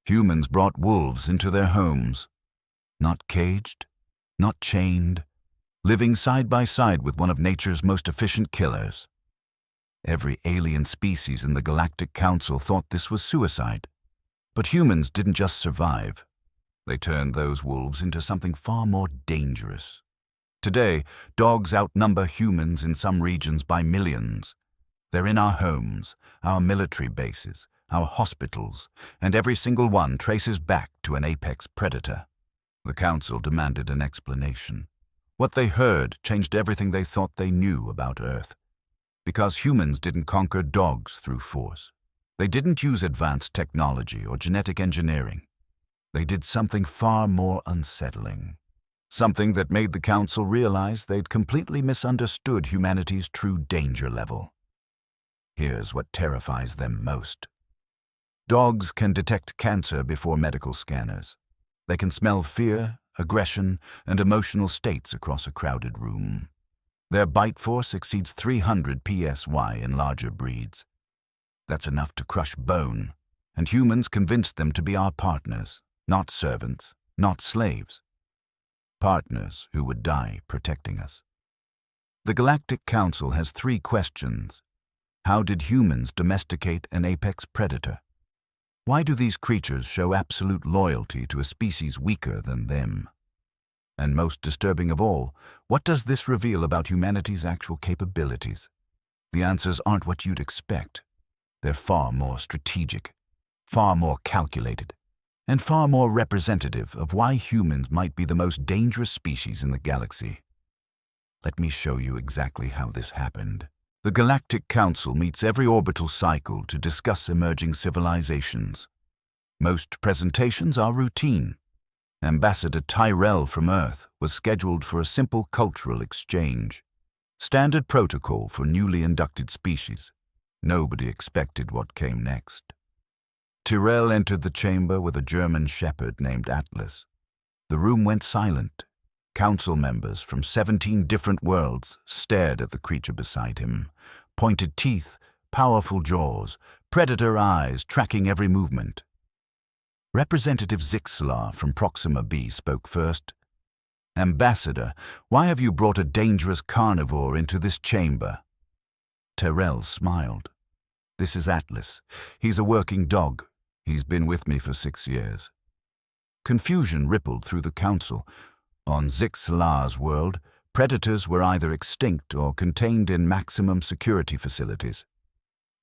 Humans brought wolves into their homes, not caged, not chained, living side by side with one of nature's most efficient killers. Every alien species in the Galactic Council thought this was suicide. But humans didn't just survive. They turned those wolves into something far more dangerous. Today, dogs outnumber humans in some regions by millions. They're in our homes, our military bases, our hospitals, and every single one traces back to an apex predator. The Council demanded an explanation. What they heard changed everything they thought they knew about Earth. Because humans didn't conquer dogs through force. They didn't use advanced technology or genetic engineering. They did something far more unsettling. Something that made the Council realize they'd completely misunderstood humanity's true danger level. Here's what terrifies them most. Dogs can detect cancer before medical scanners. They can smell fear, aggression, and emotional states across a crowded room. Their bite force exceeds 300 psi in larger breeds. That's enough to crush bone, and humans convinced them to be our partners, not servants, not slaves. Partners who would die protecting us. The Galactic Council has 3 questions. How did humans domesticate an apex predator? Why do these creatures show absolute loyalty to a species weaker than them? And most disturbing of all, what does this reveal about humanity's actual capabilities? The answers aren't what you'd expect. They're far more strategic, far more calculated, and far more representative of why humans might be the most dangerous species in the galaxy. Let me show you exactly how this happened. The Galactic Council meets every orbital cycle to discuss emerging civilizations. Most presentations are routine. Ambassador Tyrell from Earth was scheduled for a simple cultural exchange. Standard protocol for newly inducted species. Nobody expected what came next. Tyrell entered the chamber with a German shepherd named Atlas. The room went silent. Council members from 17 different worlds stared at the creature beside him. Pointed teeth, powerful jaws, predator eyes tracking every movement. Representative Zixlar from Proxima B spoke first. Ambassador, why have you brought a dangerous carnivore into this chamber? Tyrell smiled. This is Atlas. He's a working dog. He's been with me for 6 years. Confusion rippled through the council. On Zixlar's world, predators were either extinct or contained in maximum security facilities.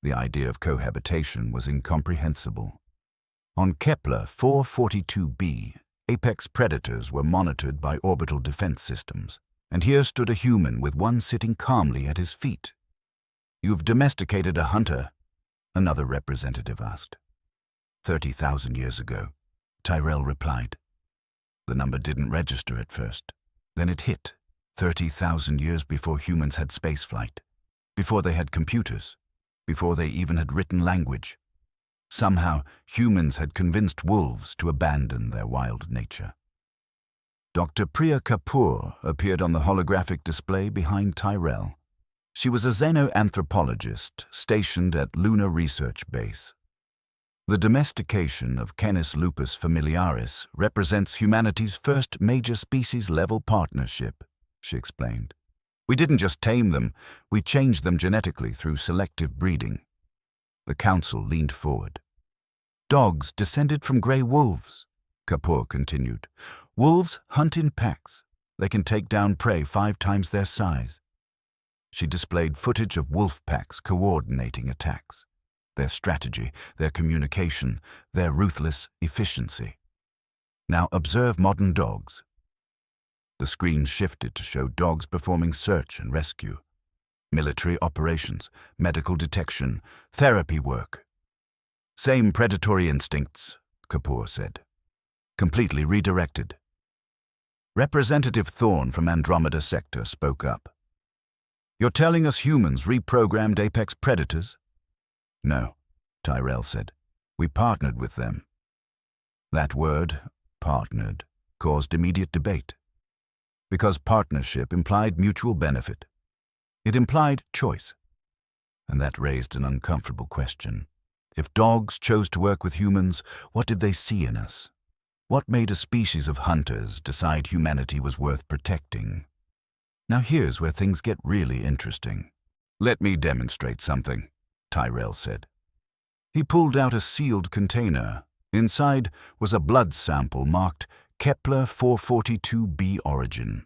The idea of cohabitation was incomprehensible. On Kepler 442b, apex predators were monitored by orbital defense systems, and here stood a human with one sitting calmly at his feet. You've domesticated a hunter, another representative asked. 30,000 years ago, Tyrell replied. The number didn't register at first. Then it hit, 30,000 years before humans had spaceflight, before they had computers, before they even had written language. Somehow, humans had convinced wolves to abandon their wild nature. Dr. Priya Kapoor appeared on the holographic display behind Tyrell. She was a xenoanthropologist stationed at Lunar Research Base. The domestication of Canis lupus familiaris represents humanity's first major species-level partnership, she explained. We didn't just tame them, we changed them genetically through selective breeding. The council leaned forward. Dogs descended from grey wolves, Kapoor continued. Wolves hunt in packs. They can take down prey 5 times their size. She displayed footage of wolf packs coordinating attacks. Their strategy, their communication, their ruthless efficiency. Now observe modern dogs. The screen shifted to show dogs performing search and rescue. Military operations, medical detection, therapy work. Same predatory instincts, Kapoor said. Completely redirected. Representative Thorne from Andromeda Sector spoke up. You're telling us humans reprogrammed apex predators? No, Tyrell said. We partnered with them. That word, partnered, caused immediate debate. Because partnership implied mutual benefit. It implied choice. And that raised an uncomfortable question. If dogs chose to work with humans, what did they see in us? What made a species of hunters decide humanity was worth protecting? Now here's where things get really interesting. "Let me demonstrate something," Tyrell said. He pulled out a sealed container. Inside was a blood sample marked Kepler 442b origin.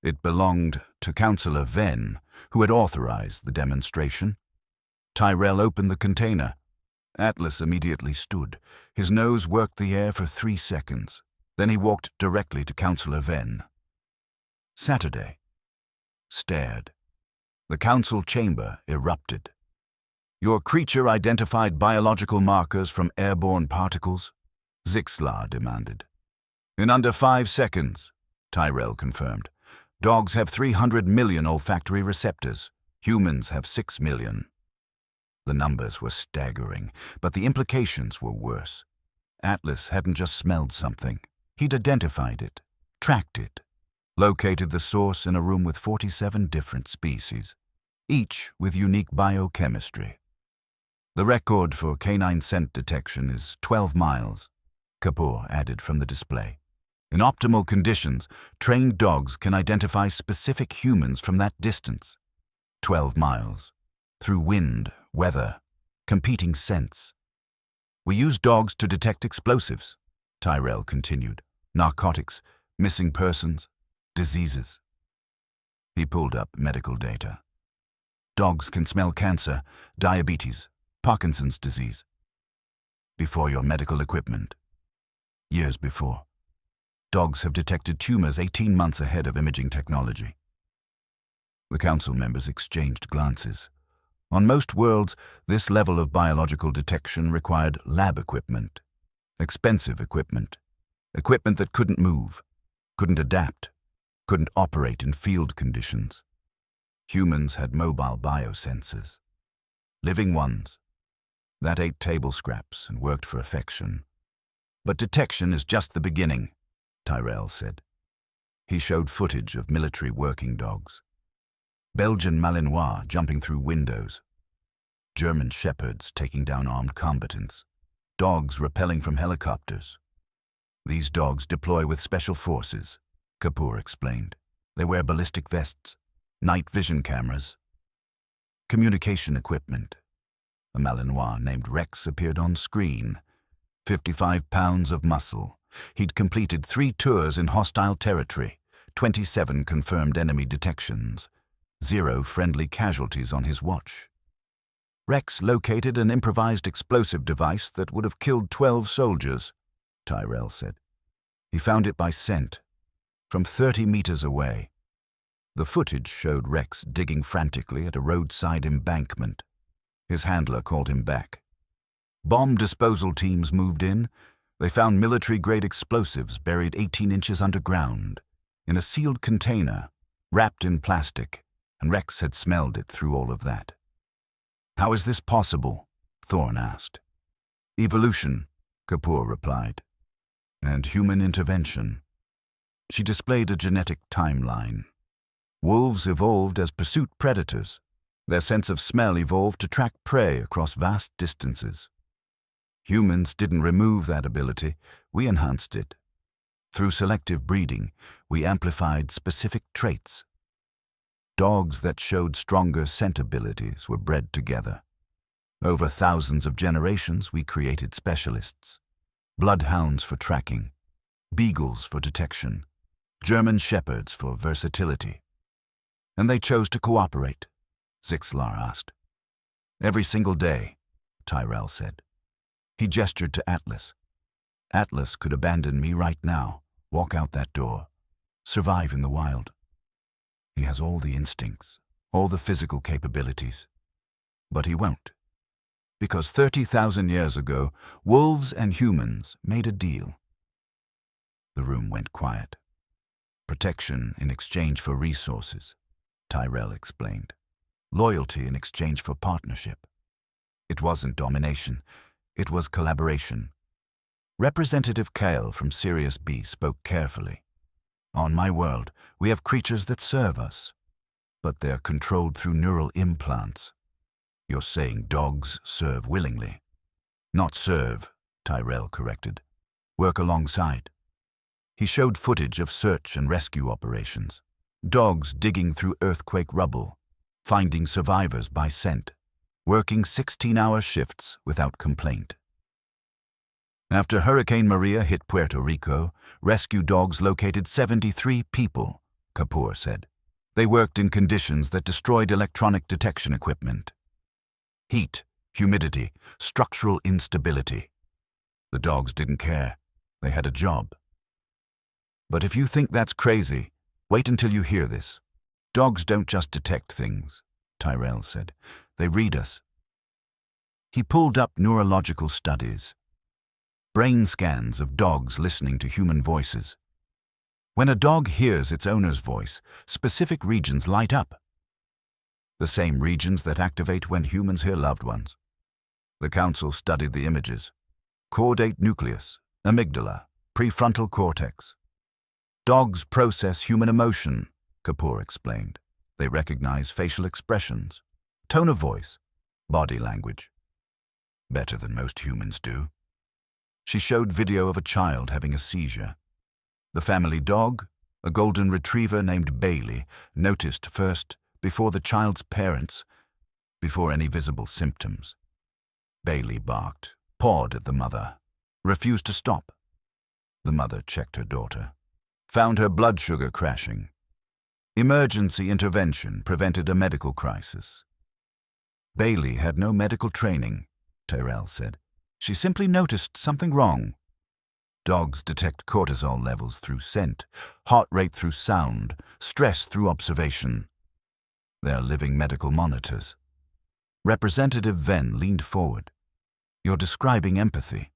It belonged to Councillor Venn, who had authorized the demonstration. Tyrell opened the container. Atlas immediately stood. His nose worked the air for 3 seconds. Then he walked directly to Councillor Venn. Saturday. Stared. The council chamber erupted. "Your creature identified biological markers from airborne particles?" Zixlar demanded. "In under 5 seconds, Tyrell confirmed. "Dogs have 300 million olfactory receptors. Humans have 6 million. The numbers were staggering, but the implications were worse. Atlas hadn't just smelled something. He'd identified it, tracked it, located the source in a room with 47 different species, each with unique biochemistry. "The record for canine scent detection is 12 miles, Kapoor added from the display. "In optimal conditions, trained dogs can identify specific humans from that distance. 12 miles. Through wind, weather, competing scents. We use dogs to detect explosives," Tyrell continued. "Narcotics, missing persons, diseases." He pulled up medical data. "Dogs can smell cancer, diabetes, Parkinson's disease." "Before your medical equipment." "Years before. Dogs have detected tumors 18 months ahead of imaging technology." The council members exchanged glances. On most worlds, this level of biological detection required lab equipment, expensive equipment that couldn't move, couldn't adapt, couldn't operate in field conditions. Humans had mobile biosensors. Living ones. That ate table scraps and worked for affection. "But detection is just the beginning," Tyrell said. He showed footage of military working dogs. Belgian Malinois jumping through windows. German shepherds taking down armed combatants. Dogs rappelling from helicopters. "These dogs deploy with special forces," Kapoor explained. "They wear ballistic vests, night vision cameras, communication equipment." A Malinois named Rex appeared on screen. 55 pounds of muscle. He'd completed 3 tours in hostile territory, 27 confirmed enemy detections, 0 friendly casualties on his watch. Rex located an improvised explosive device that would have killed 12 soldiers, Tyrell said. He found it by scent, from 30 meters away. The footage showed Rex digging frantically at a roadside embankment. His handler called him back. Bomb disposal teams moved in. They found military-grade explosives buried 18 inches underground, in a sealed container, wrapped in plastic, and Rex had smelled it through all of that. "How is this possible?" Thorne asked. "Evolution," Kapoor replied. "And human intervention." She displayed a genetic timeline. Wolves evolved as pursuit predators. Their sense of smell evolved to track prey across vast distances. Humans didn't remove that ability, we enhanced it. Through selective breeding, we amplified specific traits. Dogs that showed stronger scent abilities were bred together. Over thousands of generations, we created specialists. Bloodhounds for tracking, beagles for detection, German shepherds for versatility. "And they chose to cooperate?" Zixlar asked. "Every single day," Tyrell said. He gestured to Atlas. "Atlas could abandon me right now, walk out that door, survive in the wild. He has all the instincts, all the physical capabilities. But he won't. Because 30,000 years ago, wolves and humans made a deal." The room went quiet. "Protection in exchange for resources," Tyrell explained. "Loyalty in exchange for partnership. It wasn't domination. It was collaboration." Representative Kale from Sirius B spoke carefully. "On my world, we have creatures that serve us, but they're controlled through neural implants. You're saying dogs serve willingly?" Not serve, Tyrell corrected. Work alongside. He showed footage of search and rescue operations. Dogs digging through earthquake rubble, finding survivors by scent, working 16-hour shifts without complaint. After Hurricane Maria hit Puerto Rico, rescue dogs located 73 people, Kapoor said. They worked in conditions that destroyed electronic detection equipment. Heat, humidity, structural instability. The dogs didn't care. They had a job. But if you think that's crazy, wait until you hear this. Dogs don't just detect things, Tyrell said. They read us. He pulled up neurological studies. Brain scans of dogs listening to human voices. When a dog hears its owner's voice, specific regions light up. The same regions that activate when humans hear loved ones. The council studied the images. Caudate nucleus, amygdala, prefrontal cortex. Dogs process human emotion, Kapoor explained. They recognize facial expressions, tone of voice, body language. Better than most humans do. She showed video of a child having a seizure. The family dog, a golden retriever named Bailey, noticed first, before the child's parents, before any visible symptoms. Bailey barked, pawed at the mother, refused to stop. The mother checked her daughter, found her blood sugar crashing. Emergency intervention prevented a medical crisis. Bailey had no medical training, Tyrell said. She simply noticed something wrong. Dogs detect cortisol levels through scent, heart rate through sound, stress through observation. They are living medical monitors. Representative Venn leaned forward. You're describing empathy.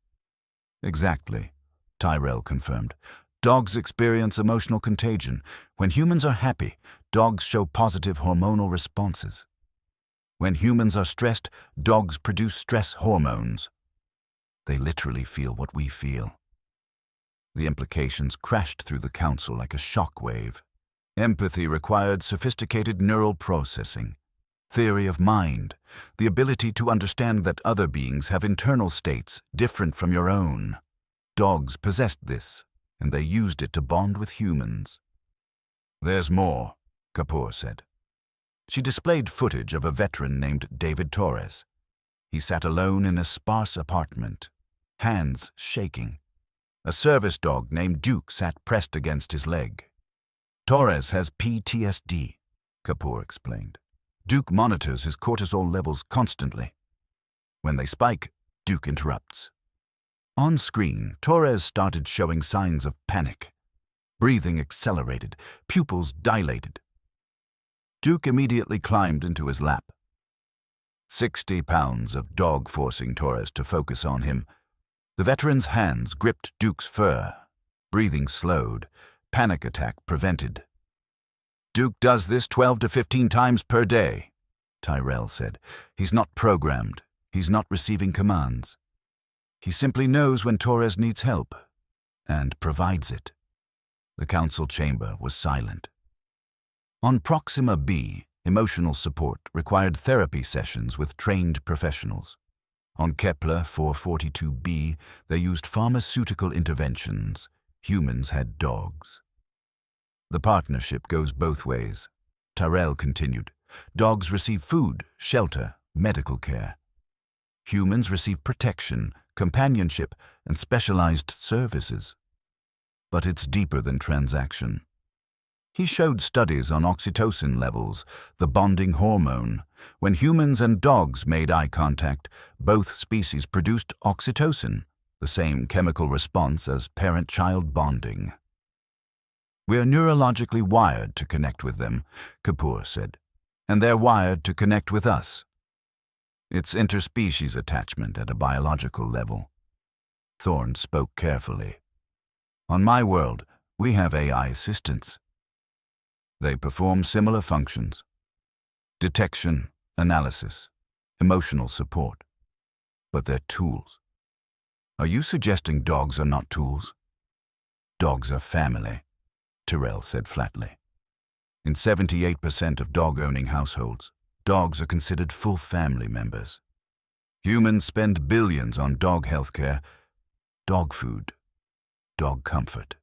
Exactly, Tyrell confirmed. Dogs experience emotional contagion. When humans are happy, dogs show positive hormonal responses. When humans are stressed, dogs produce stress hormones. They literally feel what we feel. The implications crashed through the council like a shock wave. Empathy required sophisticated neural processing, theory of mind, the ability to understand that other beings have internal states different from your own. Dogs possessed this, and they used it to bond with humans. There's more, Kapoor said. She displayed footage of a veteran named David Torres. He sat alone in a sparse apartment, hands shaking. A service dog named Duke sat pressed against his leg. Torres has PTSD, Kapoor explained. Duke monitors his cortisol levels constantly. When they spike, Duke interrupts. On screen, Torres started showing signs of panic. Breathing accelerated, pupils dilated. Duke immediately climbed into his lap. 60 pounds of dog forcing Torres to focus on him. The veteran's hands gripped Duke's fur. Breathing slowed, panic attack prevented. Duke does this 12 to 15 times per day, Tyrell said. He's not programmed. He's not receiving commands. He simply knows when Torres needs help, and provides it. The council chamber was silent. On Proxima B, emotional support required therapy sessions with trained professionals. On Kepler 442b, they used pharmaceutical interventions. Humans had dogs. The partnership goes both ways. Tyrell continued. Dogs receive food, shelter, medical care. Humans receive protection, companionship, and specialized services. But it's deeper than transaction. He showed studies on oxytocin levels, the bonding hormone. When humans and dogs made eye contact, both species produced oxytocin, the same chemical response as parent-child bonding. We're neurologically wired to connect with them, Kapoor said, and they're wired to connect with us. It's interspecies attachment at a biological level. Thorne spoke carefully. On my world, we have AI assistants. They perform similar functions: detection, analysis, emotional support. But they're tools. Are you suggesting dogs are not tools? Dogs are family, Tyrell said flatly. In 78% of dog-owning households, dogs are considered full family members. Humans spend billions on dog healthcare, dog food, dog comfort.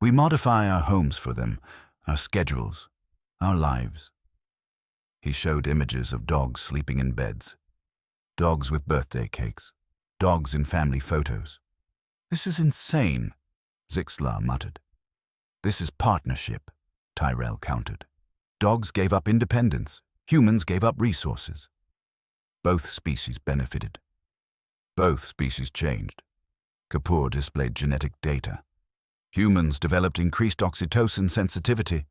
We modify our homes for them, our schedules, our lives. He showed images of dogs sleeping in beds, dogs with birthday cakes, dogs in family photos. This is insane, Zixlar muttered. This is partnership, Tyrell countered. Dogs gave up independence, humans gave up resources. Both species benefited. Both species changed. Kapoor displayed genetic data. Humans developed increased oxytocin sensitivity.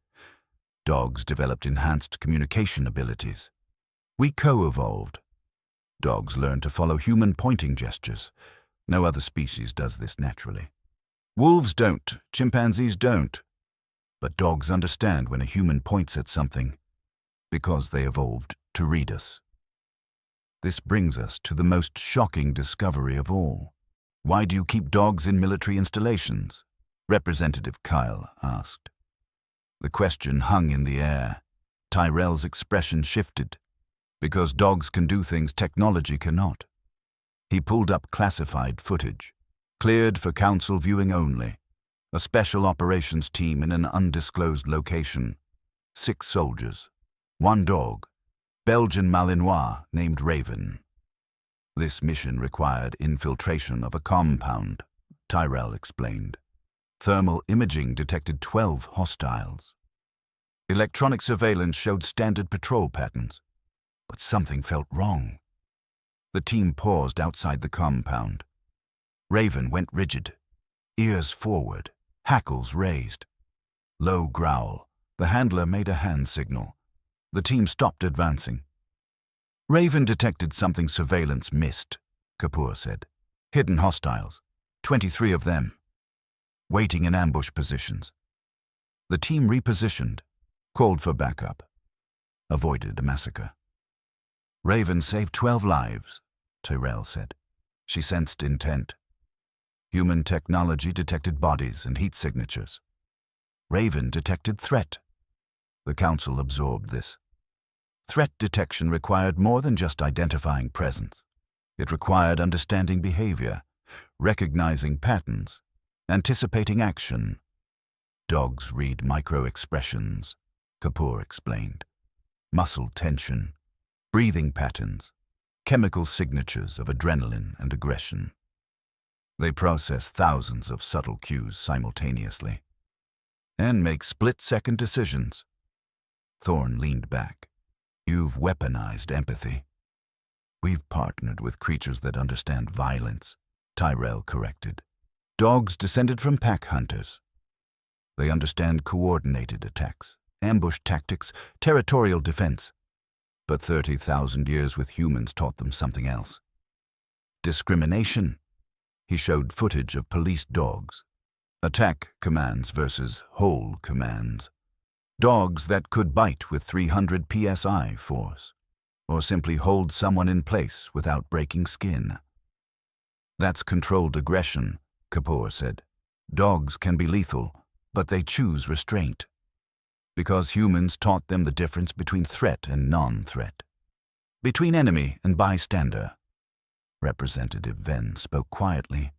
Dogs developed enhanced communication abilities. We co-evolved. Dogs learned to follow human pointing gestures. No other species does this naturally. Wolves don't, chimpanzees don't. But dogs understand when a human points at something, because they evolved to read us. This brings us to the most shocking discovery of all. Why do you keep dogs in military installations? Representative Kyle asked. The question hung in the air. Tyrell's expression shifted. Because dogs can do things technology cannot. He pulled up classified footage, cleared for council viewing only. A special operations team in an undisclosed location. 6 soldiers. 1 dog. Belgian Malinois named Raven. This mission required infiltration of a compound, Tyrell explained. Thermal imaging detected 12 hostiles. Electronic surveillance showed standard patrol patterns. But something felt wrong. The team paused outside the compound. Raven went rigid, ears forward, hackles raised. Low growl. The handler made a hand signal. The team stopped advancing. Raven detected something surveillance missed, Kapoor said. Hidden hostiles. 23 of them. Waiting in ambush positions. The team repositioned, called for backup. Avoided a massacre. Raven saved 12 lives, Tyrell said. She sensed intent. Human technology detected bodies and heat signatures. Raven detected threat. The Council absorbed this. Threat detection required more than just identifying presence. It required understanding behavior, recognizing patterns, anticipating action. Dogs read micro-expressions, Kapoor explained. Muscle tension, breathing patterns, chemical signatures of adrenaline and aggression. They process thousands of subtle cues simultaneously and make split-second decisions. Thorne leaned back. You've weaponized empathy. We've partnered with creatures that understand violence, Tyrell corrected. Dogs descended from pack hunters. They understand coordinated attacks, ambush tactics, territorial defense. But 30,000 years with humans taught them something else. Discrimination. He showed footage of police dogs. Attack commands versus whole commands. Dogs that could bite with 300 psi force, or simply hold someone in place without breaking skin. That's controlled aggression, Kapoor said. Dogs can be lethal, but they choose restraint. Because humans taught them the difference between threat and non-threat. Between enemy and bystander. Representative Venn spoke quietly.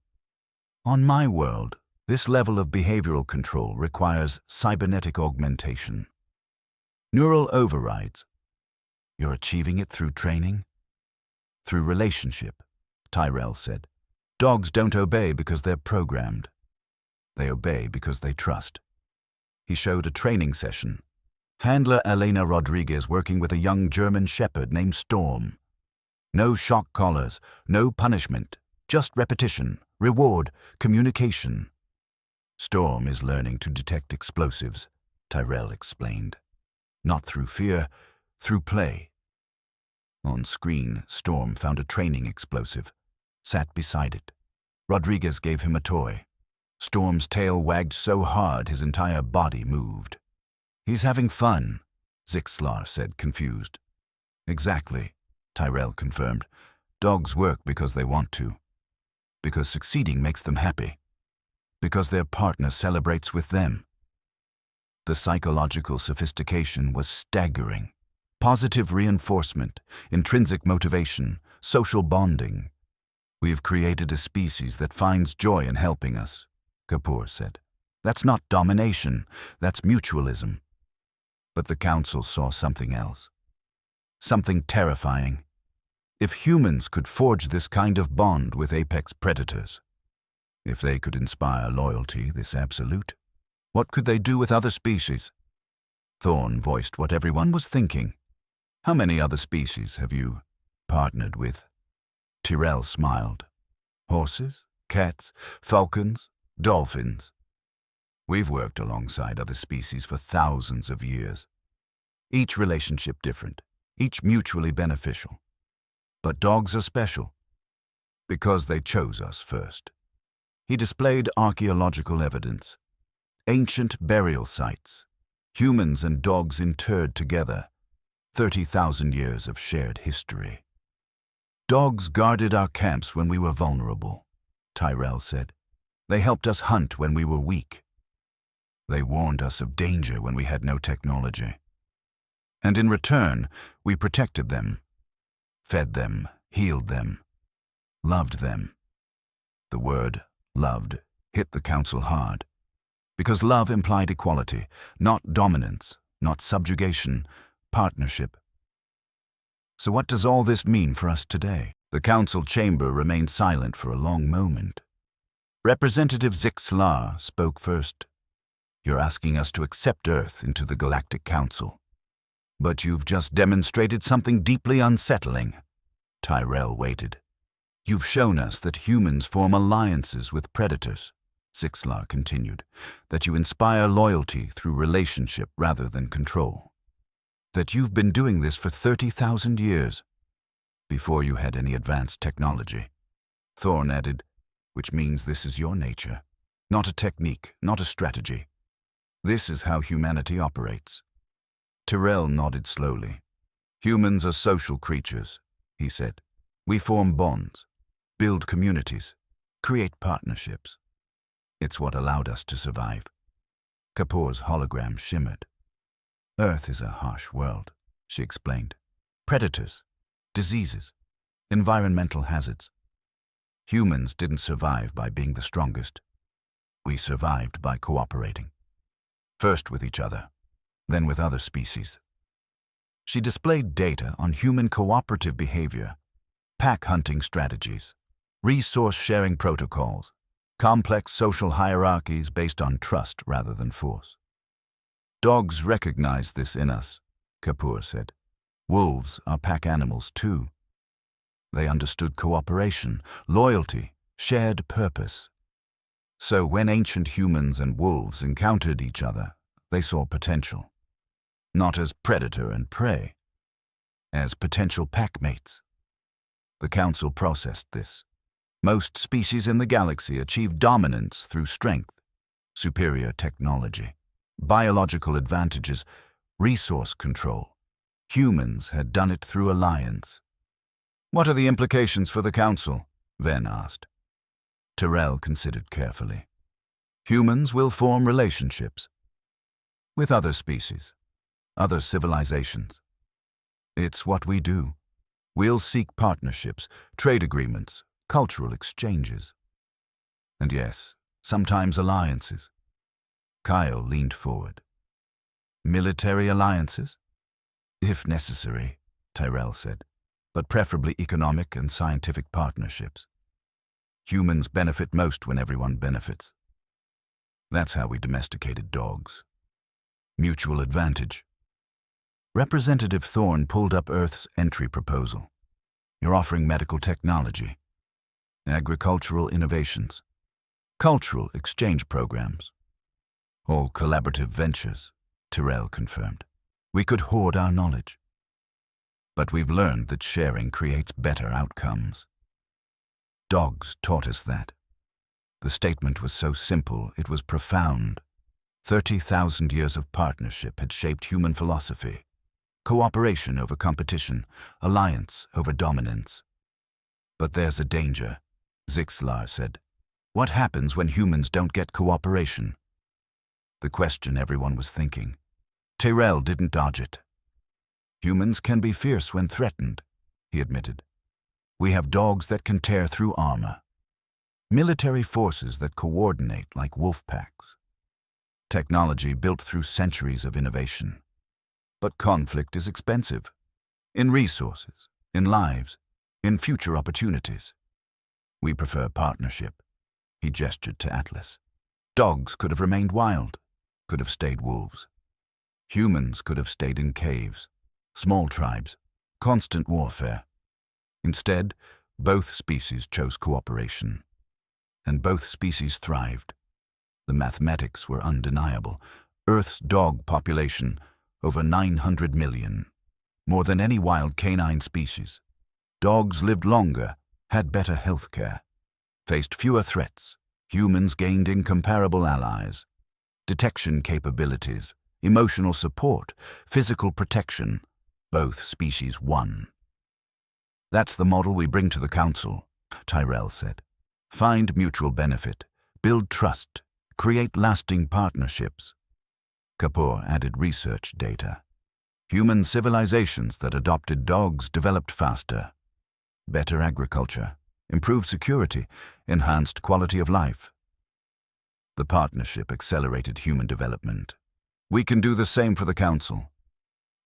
On my world, this level of behavioral control requires cybernetic augmentation. Neural overrides. You're achieving it through training? Through relationship, Tyrell said. Dogs don't obey because they're programmed. They obey because they trust. He showed a training session. Handler Elena Rodriguez working with a young German shepherd named Storm. No shock collars, no punishment, just repetition, reward, communication. Storm is learning to detect explosives, Tyrell explained. Not through fear, through play. On screen, Storm found a training explosive, sat beside it. Rodriguez gave him a toy. Storm's tail wagged so hard his entire body moved. He's having fun, Zixlar said, confused. Exactly, Tyrell confirmed. Dogs work because they want to. Because succeeding makes them happy. Because their partner celebrates with them. The psychological sophistication was staggering. positive reinforcement, intrinsic motivation, social bonding. We have created a species that finds joy in helping us, Kapoor said. That's not domination, that's mutualism. But the Council saw something else. Something terrifying. If humans could forge this kind of bond with apex predators, if they could inspire loyalty, this absolute, what could they do with other species? Thorn voiced what everyone was thinking. How many other species have you partnered with? Tyrell smiled. Horses, cats, falcons, dolphins. We've worked alongside other species for thousands of years. Each relationship different, each mutually beneficial. But dogs are special because they chose us first. He displayed archaeological evidence, ancient burial sites, humans and dogs interred together, 30,000 years of shared history. Dogs guarded our camps when we were vulnerable, Tyrell said. They helped us hunt when we were weak. They warned us of danger when we had no technology. And in return, we protected them, fed them, healed them, loved them. The word loved hit the Council hard, because love implied equality, not dominance, not subjugation, partnership. So what does all this mean for us today? The Council chamber remained silent for a long moment. Representative Zixlar spoke first. You're asking us to accept Earth into the Galactic Council. But you've just demonstrated something deeply unsettling. Tyrell waited. You've shown us that humans form alliances with predators, Zixlar continued, that you inspire loyalty through relationship rather than control. That you've been doing this for 30,000 years, before you had any advanced technology. Thorn added, which means this is your nature, not a technique, not a strategy. This is how humanity operates. Tyrell nodded slowly. Humans are social creatures, he said. We form bonds, build communities, create partnerships. It's what allowed us to survive. Kapoor's hologram shimmered. Earth is a harsh world, she explained. Predators, diseases, environmental hazards. Humans didn't survive by being the strongest. We survived by cooperating. First with each other, then with other species. She displayed data on human cooperative behavior, pack hunting strategies, resource-sharing protocols, complex social hierarchies based on trust rather than force. Dogs recognize this in us, Kapoor said. Wolves are pack animals too. They understood cooperation, loyalty, shared purpose. So when ancient humans and wolves encountered each other, they saw potential. Not as predator and prey, as potential packmates. The Council processed this. Most species in the galaxy achieve dominance through strength, superior technology, biological advantages, resource control. Humans had done it through alliance. What are the implications for the Council? Venn asked. Tyrell considered carefully. Humans will form relationships with other species, other civilizations. It's what we do. We'll seek partnerships, trade agreements, cultural exchanges. And yes, sometimes alliances. Kyle leaned forward. Military alliances? If necessary, Tyrell said, but preferably economic and scientific partnerships. Humans benefit most when everyone benefits. That's how we domesticated dogs. Mutual advantage. Representative Thorn pulled up Earth's entry proposal. You're offering medical technology, agricultural innovations, cultural exchange programs. All collaborative ventures, Tyrell confirmed. We could hoard our knowledge. But we've learned that sharing creates better outcomes. Dogs taught us that. The statement was so simple, it was profound. 30,000 years of partnership had shaped human philosophy. Cooperation over competition, alliance over dominance. But there's a danger, Zixlar said. What happens when humans don't get cooperation? The question everyone was thinking. Tyrell didn't dodge it. Humans can be fierce when threatened, he admitted. We have dogs that can tear through armor. Military forces that coordinate like wolf packs. Technology built through centuries of innovation. But conflict is expensive. In resources, in lives, in future opportunities. We prefer partnership. He gestured to Atlas. Dogs could have remained wild, could have stayed wolves. Humans could have stayed in caves, small tribes, constant warfare. Instead, both species chose cooperation. And both species thrived. The mathematics were undeniable. Earth's dog population, over 900 million. More than any wild canine species. Dogs lived longer, had better health care, faced fewer threats. Humans gained incomparable allies. Detection capabilities, emotional support, physical protection. Both species won. That's the model we bring to the Council, Tyrell said. Find mutual benefit, build trust, create lasting partnerships. Kapoor added research data. Human civilizations that adopted dogs developed faster. Better agriculture, improved security, enhanced quality of life. The partnership accelerated human development. We can do the same for the Council.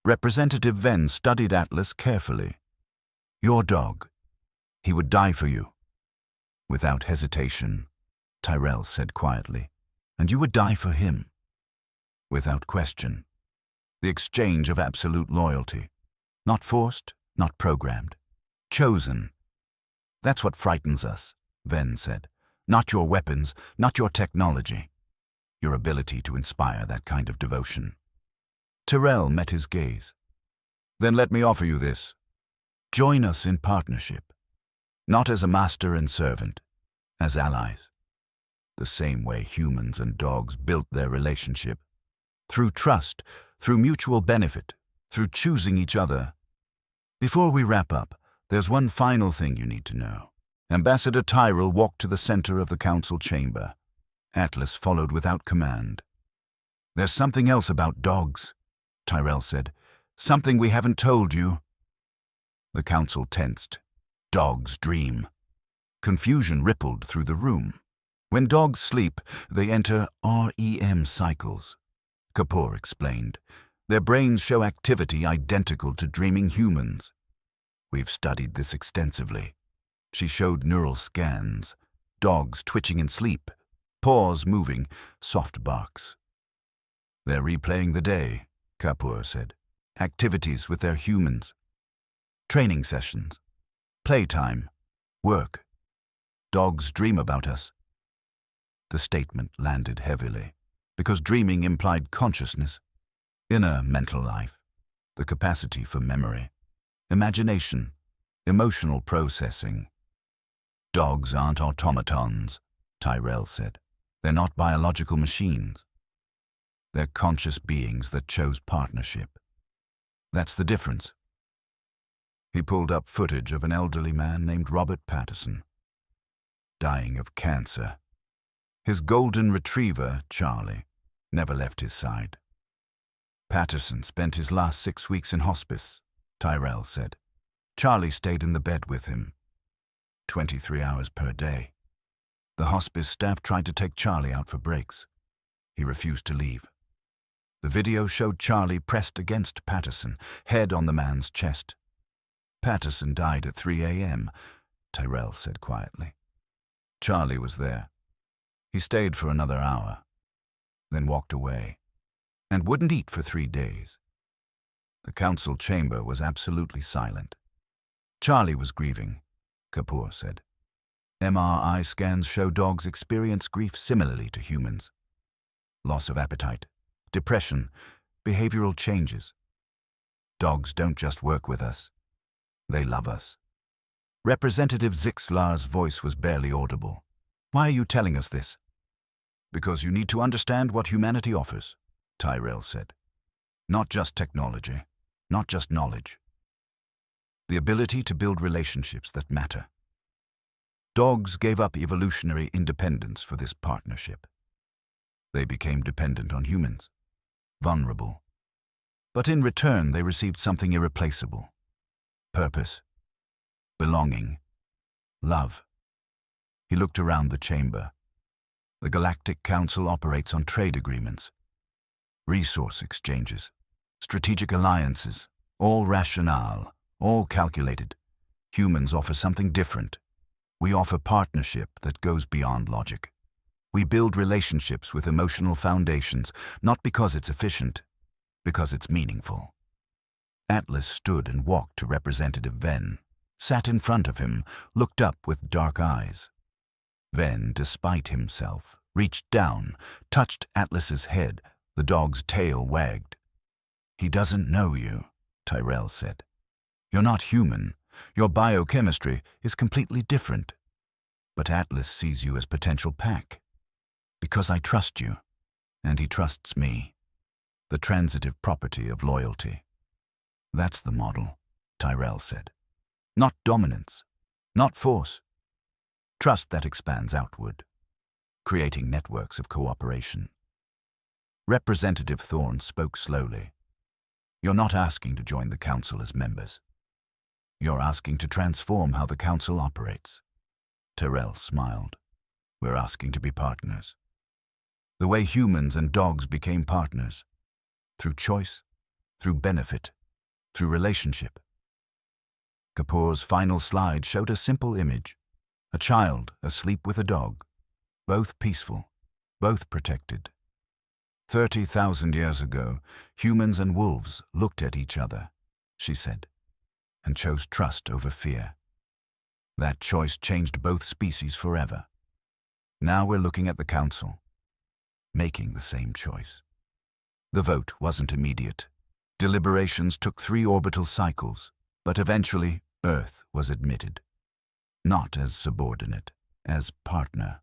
Representative Venn studied Atlas carefully. Your dog. He would die for you. Without hesitation, Tyrell said quietly. And you would die for him. Without question. The exchange of absolute loyalty. Not forced, not programmed. Chosen. That's what frightens us, Venn said. Not your weapons, not your technology. Your ability to inspire that kind of devotion. Tyrell met his gaze. Then let me offer you this. Join us in partnership. Not as a master and servant, as allies. The same way humans and dogs built their relationship. Through trust, through mutual benefit, through choosing each other. Before we wrap up, there's one final thing you need to know. Ambassador Tyrell walked to the center of the council chamber. Atlas followed without command. There's something else about dogs, Tyrell said. Something we haven't told you. The council tensed. Dogs dream. Confusion rippled through the room. When dogs sleep, they enter REM cycles. Kapoor explained. Their brains show activity identical to dreaming humans. We've studied this extensively. She showed neural scans. Dogs twitching in sleep, paws moving, soft barks. They're replaying the day, Kapoor said. Activities with their humans. Training sessions. Playtime. Work. Dogs dream about us. The statement landed heavily, because dreaming implied consciousness, inner mental life, the capacity for memory, imagination, emotional processing. Dogs aren't automatons, Tyrell said. They're not biological machines. They're conscious beings that chose partnership. That's the difference. He pulled up footage of an elderly man named Robert Patterson, dying of cancer. His golden retriever, Charlie, never left his side. Patterson spent his last 6 weeks in hospice, Tyrell said. Charlie stayed in the bed with him, 23 hours per day. The hospice staff tried to take Charlie out for breaks. He refused to leave. The video showed Charlie pressed against Patterson, head on the man's chest. Patterson died at 3 a.m., Tyrell said quietly. Charlie was there. He stayed for another hour, then walked away, and wouldn't eat for 3 days. The council chamber was absolutely silent. Charlie was grieving, Kapoor said. MRI scans show dogs experience grief similarly to humans. Loss of appetite, depression, behavioral changes. Dogs don't just work with us. They love us. Representative Zixlar's voice was barely audible. Why are you telling us this? Because you need to understand what humanity offers, Tyrell said. Not just technology, not just knowledge. The ability to build relationships that matter. Dogs gave up evolutionary independence for this partnership. They became dependent on humans, vulnerable. But in return, they received something irreplaceable: purpose, belonging, love. He looked around the chamber. The Galactic Council operates on trade agreements, resource exchanges, strategic alliances, all rationale, all calculated. Humans offer something different. We offer partnership that goes beyond logic. We build relationships with emotional foundations, not because it's efficient, because it's meaningful. Atlas stood and walked to Representative Venn, sat in front of him, looked up with dark eyes. Venn, despite himself, reached down, touched Atlas's head. The dog's tail wagged. "He doesn't know you," Tyrell said. "You're not human. Your biochemistry is completely different. But Atlas sees you as potential pack. Because I trust you, and he trusts me. The transitive property of loyalty." "That's the model," Tyrell said. "Not dominance, not force. Trust that expands outward, creating networks of cooperation." Representative Thorne spoke slowly. "You're not asking to join the Council as members. You're asking to transform how the Council operates." Tyrell smiled. "We're asking to be partners. The way humans and dogs became partners. Through choice, through benefit, through relationship." Kapoor's final slide showed a simple image: a child asleep with a dog, both peaceful, both protected. 30,000 years ago, humans and wolves looked at each other, she said, and chose trust over fear. That choice changed both species forever. Now we're looking at the Council, making the same choice. The vote wasn't immediate. Deliberations took 3 orbital cycles, but eventually Earth was admitted. Not as subordinate, as partner.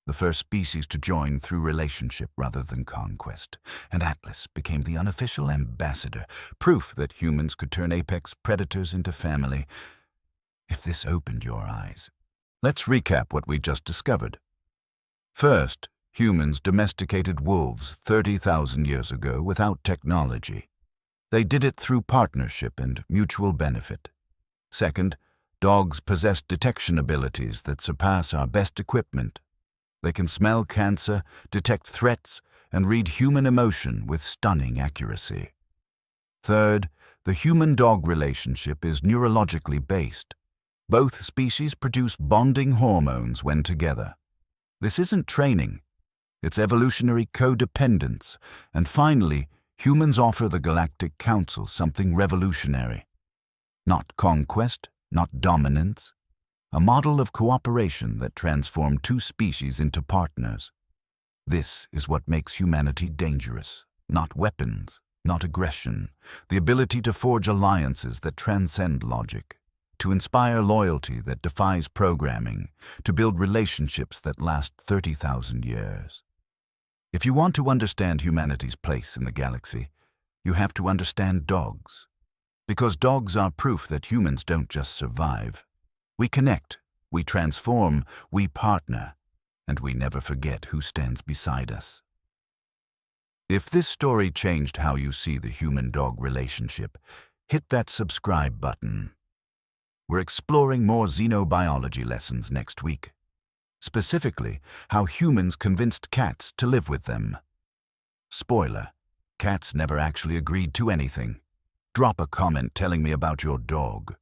The first species to join through relationship rather than conquest, and Atlas became the unofficial ambassador, proof that humans could turn apex predators into family. If this opened your eyes, let's recap what we just discovered. First, humans domesticated wolves 30,000 years ago without technology. They did it through partnership and mutual benefit. Second, dogs possess detection abilities that surpass our best equipment. They can smell cancer, detect threats, and read human emotion with stunning accuracy. Third, the human-dog relationship is neurologically based. Both species produce bonding hormones when together. This isn't training. It's evolutionary codependence. And finally, humans offer the Galactic Council something revolutionary. Not conquest, not dominance. A model of cooperation that transformed 2 species into partners. This is what makes humanity dangerous. Not weapons, not aggression. The ability to forge alliances that transcend logic. To inspire loyalty that defies programming. To build relationships that last 30,000 years. If you want to understand humanity's place in the galaxy, you have to understand dogs. Because dogs are proof that humans don't just survive. We connect, we transform, we partner, and we never forget who stands beside us. If this story changed how you see the human-dog relationship, hit that subscribe button. We're exploring more xenobiology lessons next week. Specifically, how humans convinced cats to live with them. Spoiler, cats never actually agreed to anything. Drop a comment telling me about your dog.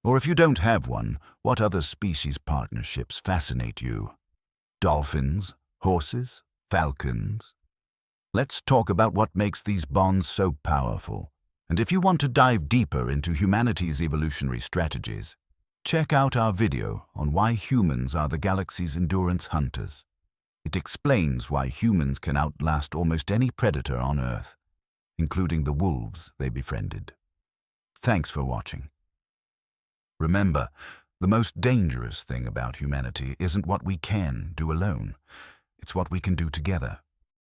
Or if you don't have one, what other species partnerships fascinate you? Dolphins, horses, falcons? Let's talk about what makes these bonds so powerful. And if you want to dive deeper into humanity's evolutionary strategies, check out our video on why humans are the galaxy's endurance hunters. It explains why humans can outlast almost any predator on Earth, including the wolves they befriended. Thanks for watching. Remember, the most dangerous thing about humanity isn't what we can do alone. It's what we can do together.